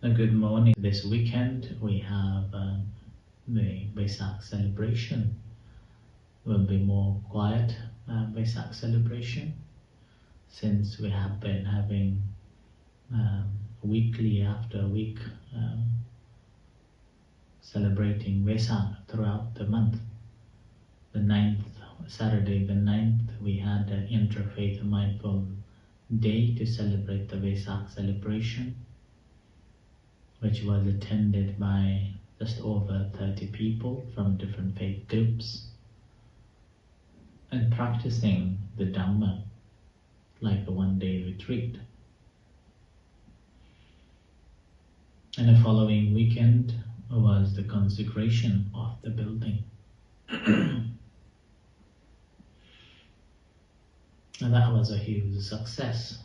Good morning. This weekend we have the Vesak celebration. Will be more quiet Vesak celebration since we have been having weekly after week celebrating Vesak throughout the month. The 9th, Saturday the 9th, we had an interfaith mindful day to celebrate the Vesak celebration, which was attended by just over 30 people from different faith groups and practicing the Dhamma like a one-day retreat. And the following weekend was the consecration of the building. And that was a huge success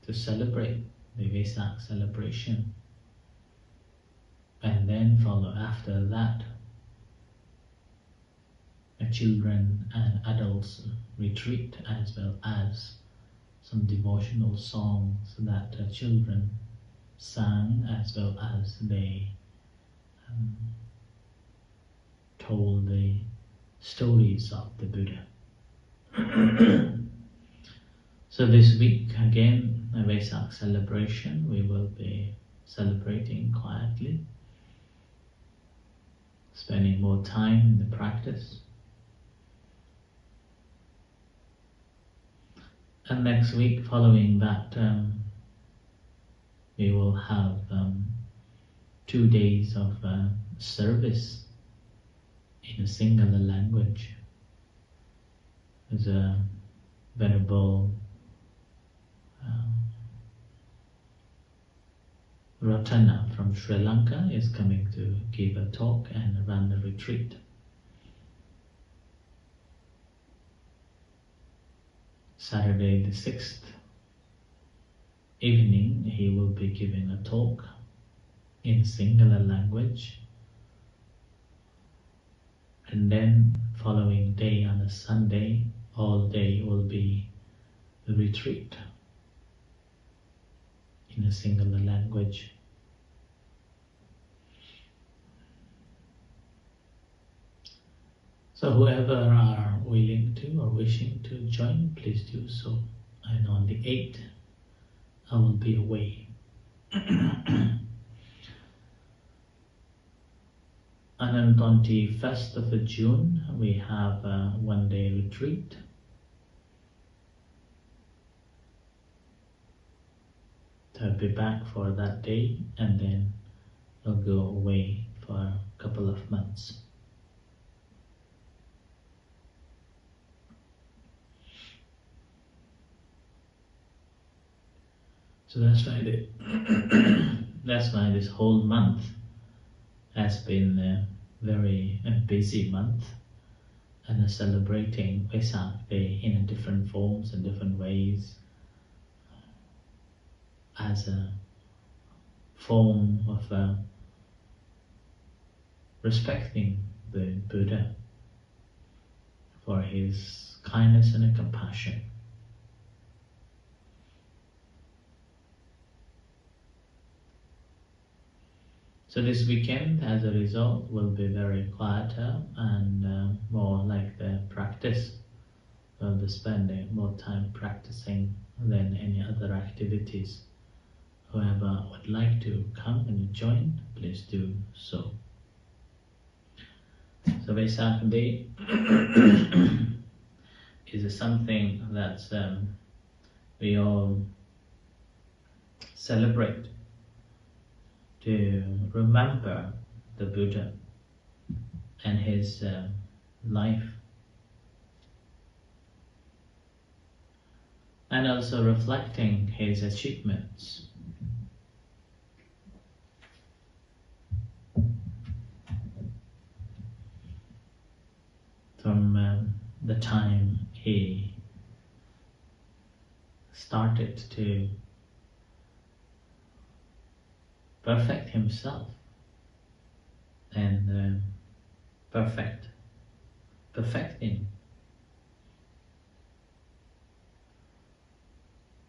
to celebrate the Vesak celebration. And then follow after that a children and adults retreat, as well as some devotional songs that the children sang, as well as they told the stories of the Buddha. So this week again, a Vesak celebration, we will be celebrating quietly, spending more time in the practice. And next week, following that, we will have 2 days of service in a singular language. There's a venerable Ratana from Sri Lanka is coming to give a talk and run a retreat. Saturday the 6th evening, he will be giving a talk in singular language. And then following day on a Sunday, all day will be a retreat in a singular language. So whoever are willing to or wishing to join, please do so. And on the 8th, I will be away. And on 21st of June, we have a one-day retreat. I'll be back for that day, and then I'll go away for a couple of months. So that's why that's why this whole month has been a very busy month, and celebrating Vesak Day in different forms and different ways, as a form of respecting the Buddha for his kindness and compassion. So this weekend, as a result, will be very quieter and more like the practice. We'll be spending more time practicing than any other activities. Whoever would like to come and join, please do so. So Vesak Day is something that we all celebrate to remember the Buddha and his life, and also reflecting his achievements. From the time he started to perfect himself and perfecting.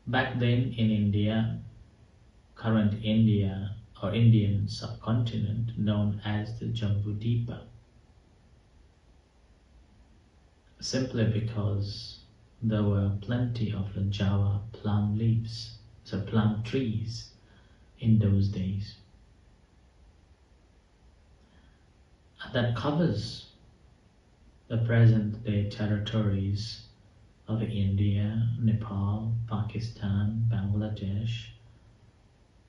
Back then in India, current India, or Indian subcontinent known as the Jambudipa, simply because there were plenty of Java plum leaves, so plum trees in those days. And that covers the present-day territories of India, Nepal, Pakistan, Bangladesh,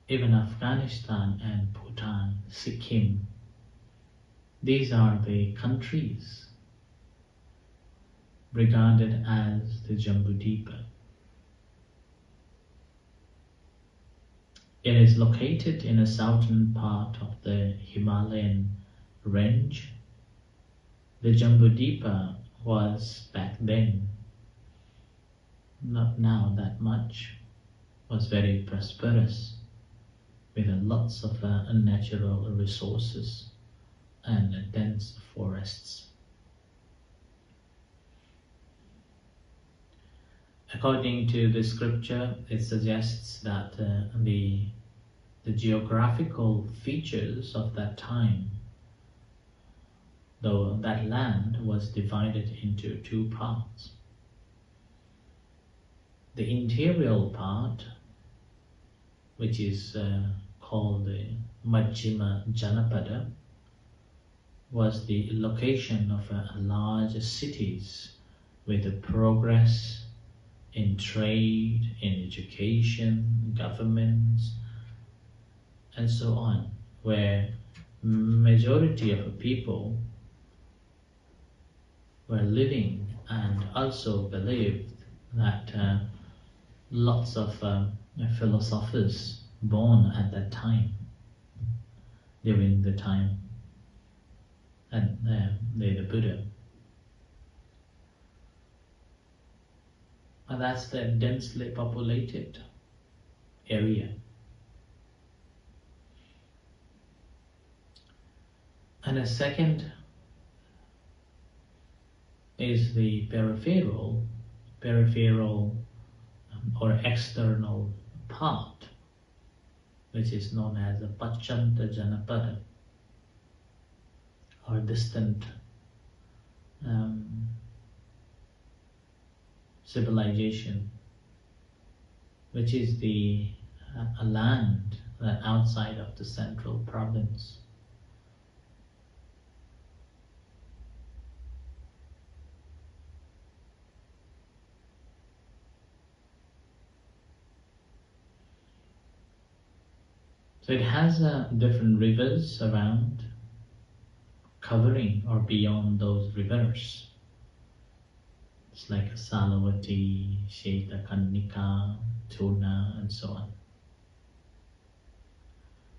even Afghanistan and Bhutan, Sikkim. These are the countries regarded as the Jambudipa. It is located in a southern part of the Himalayan range. The Jambudipa was back then, not now that much, was very prosperous with lots of natural resources and dense forests. According to the scripture, it suggests that the geographical features of that time, though that land was divided into two parts. The interior part, which is called the Majjhima Janapada, was the location of large cities with progress in trade, in education, governments, and so on, where majority of people were living and also believed that lots of philosophers born at that time, during the time and the Buddha. And that's the densely populated area. And a second is the peripheral or external part, which is known as the Pachanta Janapada, or distant civilization, which is the a land that outside of the central province. So it has different rivers around, covering or beyond those rivers. It's like Salavati, Shetakannika, Tuna, and so on.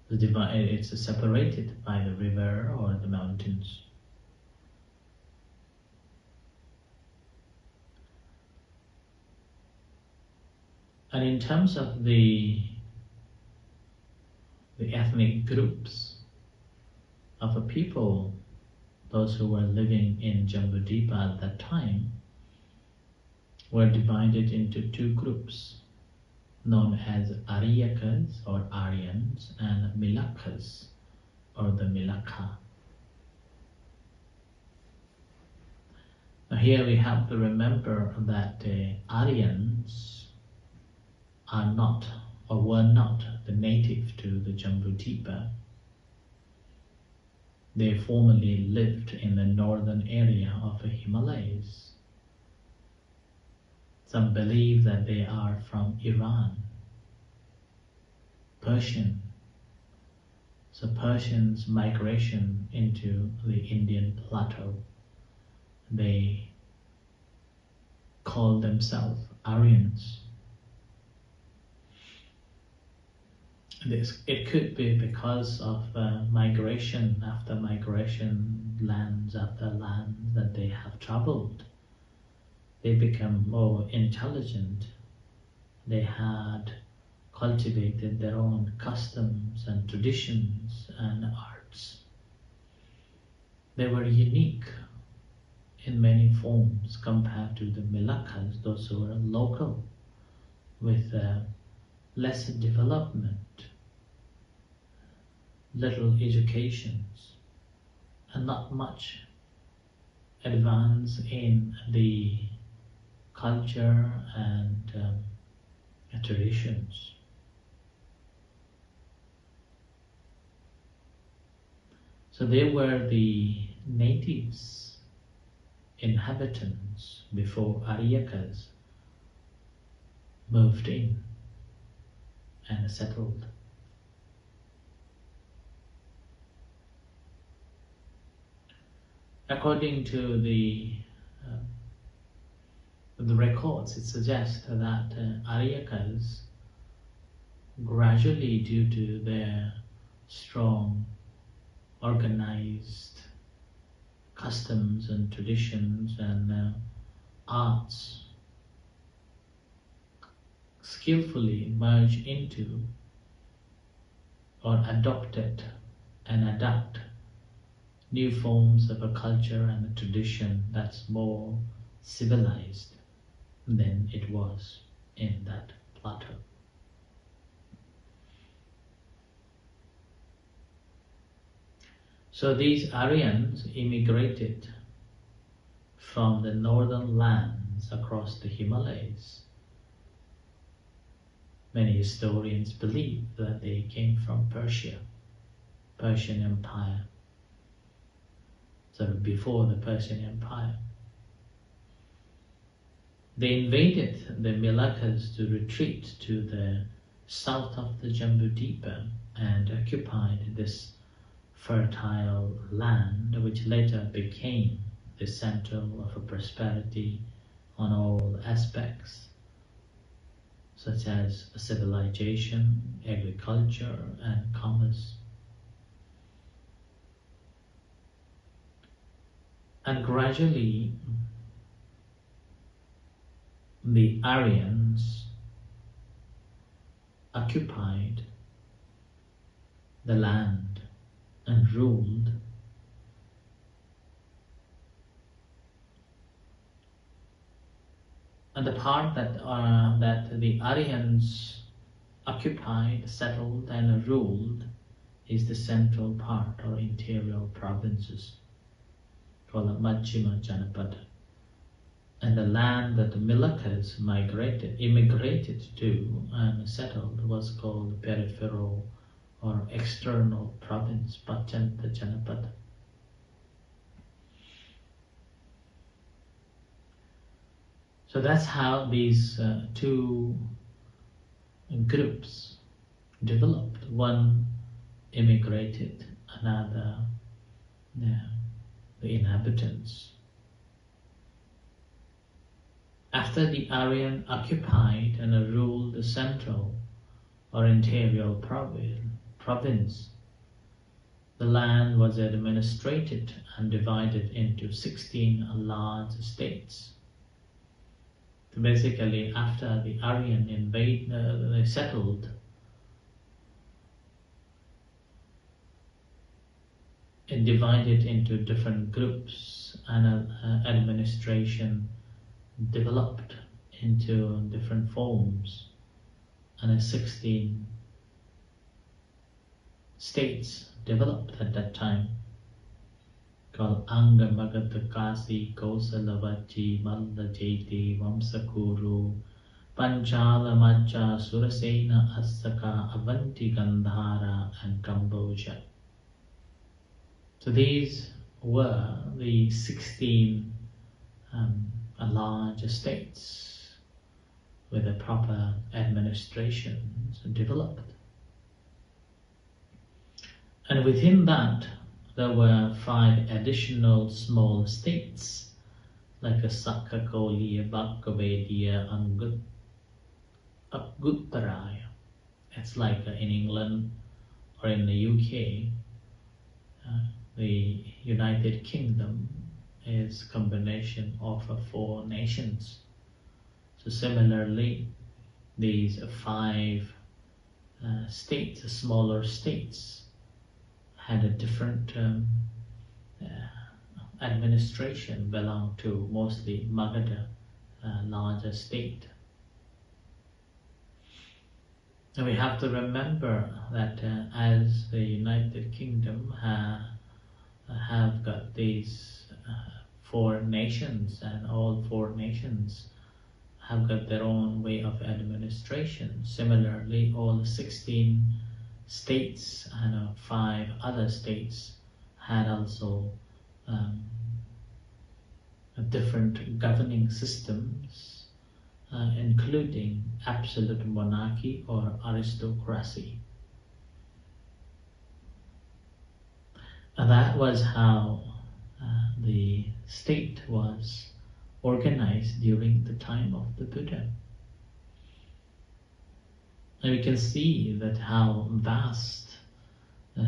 It's separated by the river or the mountains. And in terms of the ethnic groups of a people, those who were living in Jambudipa at that time, were divided into two groups known as Aryakas or Aryans and Milakas or the Milaka. Now here we have to remember that the Aryans are not or were not the native to the Jambudipa. They formerly lived in the northern area of the Himalayas. Some believe that they are from Iran, Persian. So Persians' migration into the Indian plateau, they call themselves Aryans. It could be because of migration after migration, lands after lands that they have traveled. They become more intelligent. They had cultivated their own customs and traditions and arts. They were unique in many forms compared to the Milakas, those who were local with less development. little educations and not much advance in the culture and traditions. So they were the natives, inhabitants before Aryakas moved in and settled. According to the records, it suggests that Aryakas, gradually due to their strong organized customs and traditions and arts, skillfully merge into or adopted and adapt new forms of a culture and a tradition that's more civilized than it was in that plateau. So these Aryans immigrated from the northern lands across the Himalayas. Many historians believe that they came from Persia, Persian Empire, sort of before the Persian Empire. They invaded the Milakas to retreat to the south of the Jambudipa and occupied this fertile land, which later became the center of prosperity on all aspects, such as civilization, agriculture, and commerce. And gradually, the Aryans occupied the land and ruled. And the part that the Aryans occupied, settled, and ruled is the central part or interior provinces called Majjhima Janapada. And the land that the Milakas immigrated to and settled was called peripheral or external province, Pachanta Janapada. So that's how these two groups developed. One immigrated, another the inhabitants. After the Aryan occupied and ruled the central or interior province, the land was administrated and divided into 16 large states. So basically, after the Aryan they settled, it divided into different groups, and administration developed into different forms, and 16 states developed at that time, called Anga Magadha Kasi Kosalavachi Malla Jeti Vamsakuru Panchala Macha Surasena Asaka Avanti Gandhara and Kamboja. So these were the 16 large states with a proper administrations developed. And within that, there were 5 additional small states like a Sakakoli, Bhakkavedia, and Guttaraya. It's like in England or in the UK, the United Kingdom is a combination of 4 nations. So similarly, these 5 states, smaller states, had a different administration, belonged to mostly Magadha, larger state. And we have to remember that as the United Kingdom have got these four nations, and all four nations have got their own way of administration. Similarly, all 16 states and 5 other states had also different governing systems, including absolute monarchy or aristocracy. And that was how the state was organized during the time of the Buddha. And we can see that how vast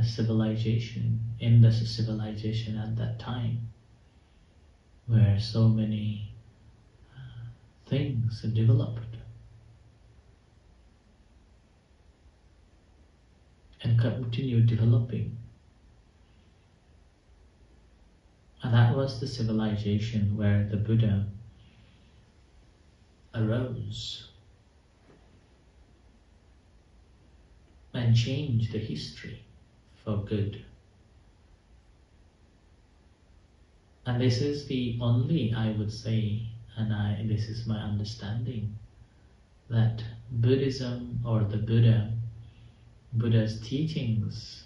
civilization, Indus civilization at that time, where so many things developed and continue developing. And that was the civilization where the Buddha arose and changed the history for good. And this is the only, I would say, and this is my understanding, that Buddhism or the Buddha's teachings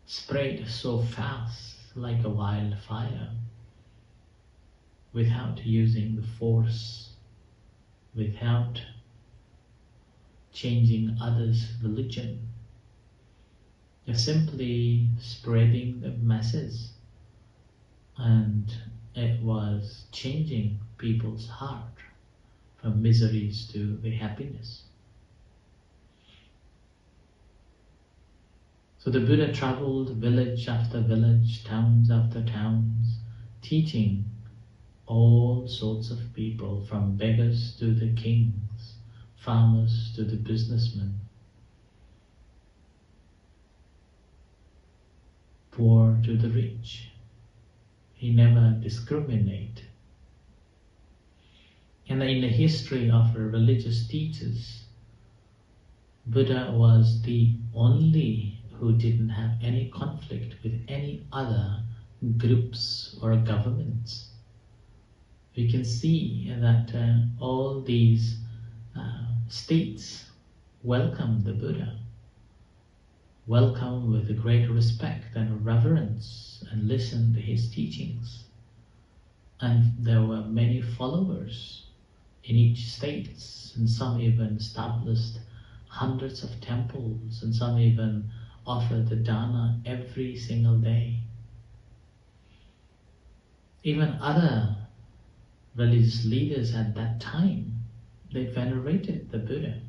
spread so fast like a wildfire without using the force, without changing others' religion. They're simply spreading the masses, and it was changing people's heart from miseries to the happiness. So the Buddha traveled village after village, towns after towns, teaching all sorts of people, from beggars to the kings, farmers to the businessmen, poor to the rich. He never discriminated. And in the history of religious teachers, Buddha was the only who didn't have any conflict with any other groups or governments. We can see that all these states welcome the Buddha, welcome with great respect and reverence, and listen to his teachings. And there were many followers in each state, and some even established hundreds of temples, and some even offered the dana every single day. Even other religious leaders at that time, they venerated the Buddha.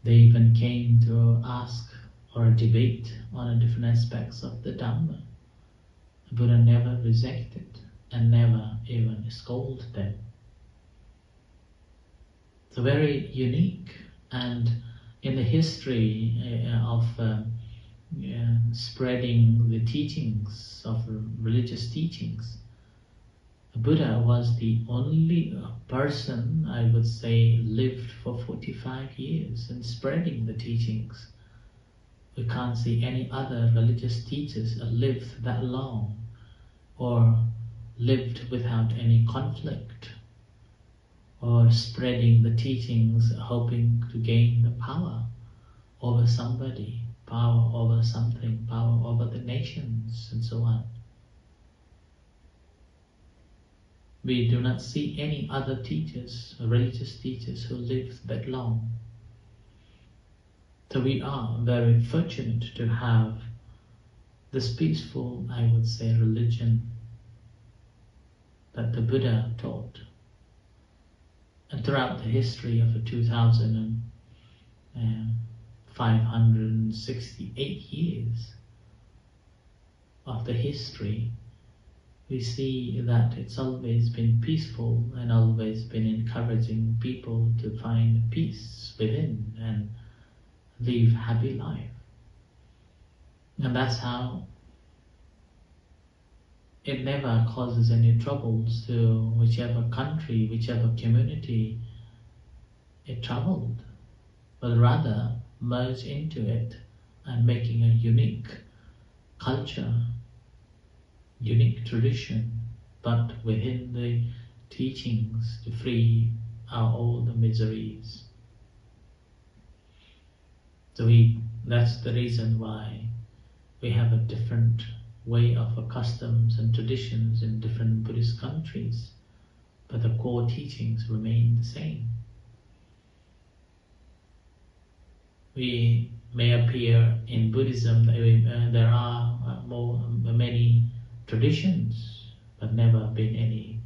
They even came to ask or debate on different aspects of the Dhamma. The Buddha never rejected and never even scolded them. So very unique. And in the history of spreading the teachings of religious teachings, the Buddha was the only person, I would say, lived for 45 years in spreading the teachings. We can't see any other religious teachers lived that long or lived without any conflict or spreading the teachings, hoping to gain the power over somebody, power over something, power over the nations, and so on. We do not see any other teachers, religious teachers, who lived that long. So we are very fortunate to have this peaceful, I would say, religion that the Buddha taught. And throughout the history of 2,568 years of the history, we see that it's always been peaceful and always been encouraging people to find peace within and live happy life. And that's how it never causes any troubles to whichever country, whichever community it traveled, but rather merged into it and making a unique culture, unique tradition, but within the teachings to free our all the miseries. So that's the reason why we have a different way of customs and traditions in different Buddhist countries, but the core teachings remain the same. We may appear in Buddhism that there are many traditions, but never been any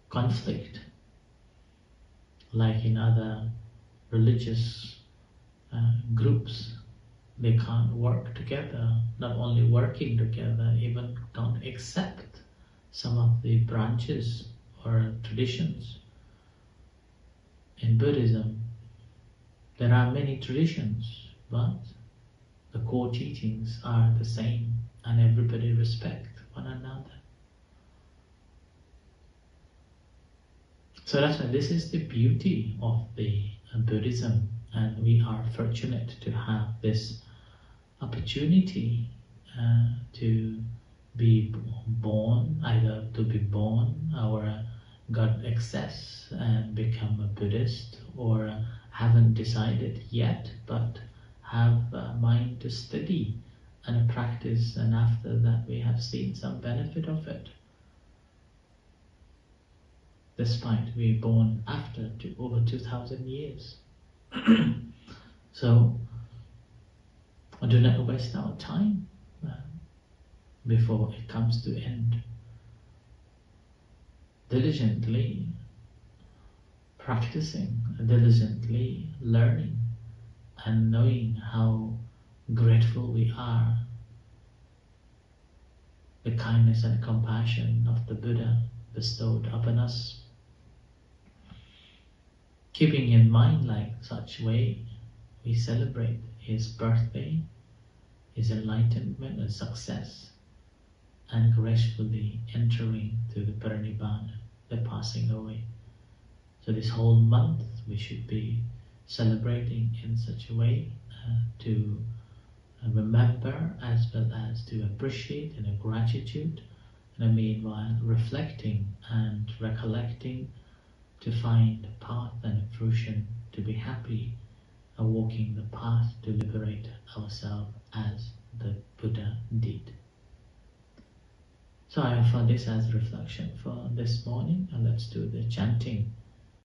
conflict like in other religious groups. They can't work together, not only working together, even don't accept some of the branches or traditions. In Buddhism, there are many traditions, but the core teachings are the same and everybody respect one another. So that's why this is the beauty of the Buddhism, and we are fortunate to have this opportunity to be born, either to be born or got access and become a Buddhist, or haven't decided yet but have a mind to study and practice, and after that we have seen some benefit of it. Despite we were born after over 2,000 years. So do not waste our time before it comes to end. Diligently practicing, diligently learning, and knowing how grateful we are, the kindness and compassion of the Buddha bestowed upon us. Keeping in mind like such way, we celebrate his birthday, his enlightenment and success, and gracefully entering to the Parinibbana, the passing away. So this whole month we should be celebrating in such a way to remember as well as to appreciate and a gratitude, and meanwhile reflecting and recollecting to find a path and a fruition to be happy, walking the path to liberate ourselves as the Buddha did. So I offer this as reflection for this morning, and let's do the chanting